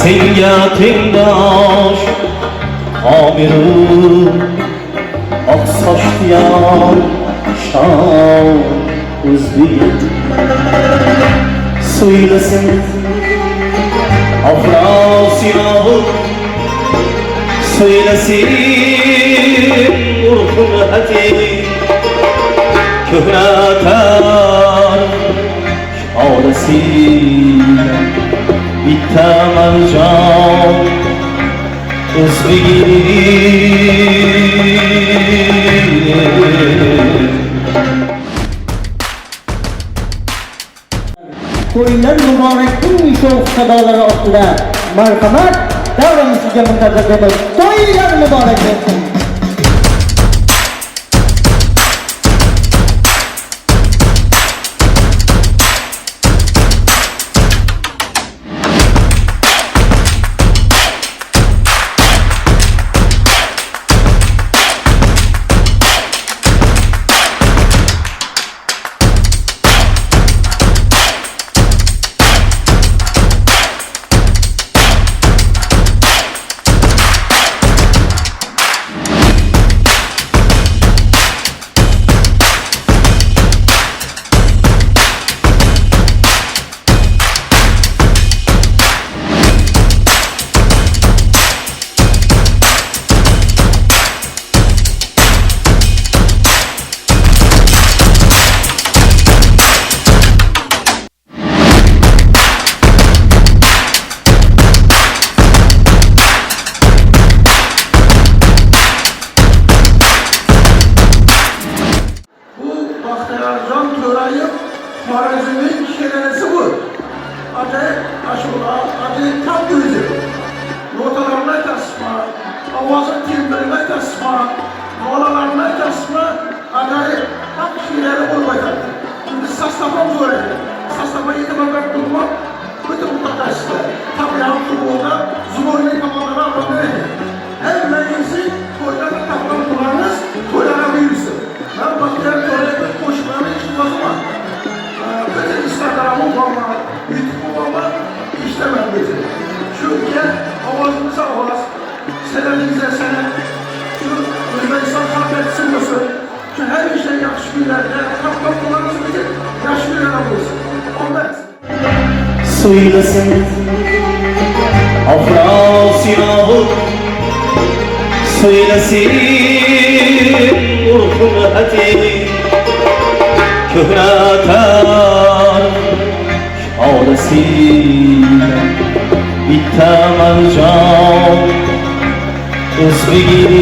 senga tengdosh Amirim oq sochli yor shon o'zbek so'ylasin afrosinog'i so'ylasin urfun ateq ko'hnatar şolasin bitta marjon To'ylar muborakning sho'x sadolari ostida marhamat davramizga muntazir bo'lib to'ylar muborak bo'lsin. Can Töray'ın Marazim'in şelalesi bu. Adı aşıla, adı tam gözü. Notalarına tasma, avazın timbrine tasma, nolalarına tasma, adı tam şiirleri olmayacak. Şimdi saslamam zor edin. Saslama yetimemek durmak, bütün mutlaka tabi yaptığında zumurlu kafalara anlamı edin. Her meclisi koydan kaptan kulağınız, kullanabilirsin. Ben bakıyorum Töray'ın koşmaları için lazım. Bütün Instagram'ı valla, YouTube'u valla işlemem dedi. Çünkü avazımıza avaz, senemize sene, şu Özbekistan halk etsin olsun. Şu her işte yakış günlerde, kaptan kulağınız bilir, yaş günler olursun. Ondan. So'ylasin afrosinog'i so'ylasin urfun ateq ko'hnatar şolasin bitta marjon o'zbegim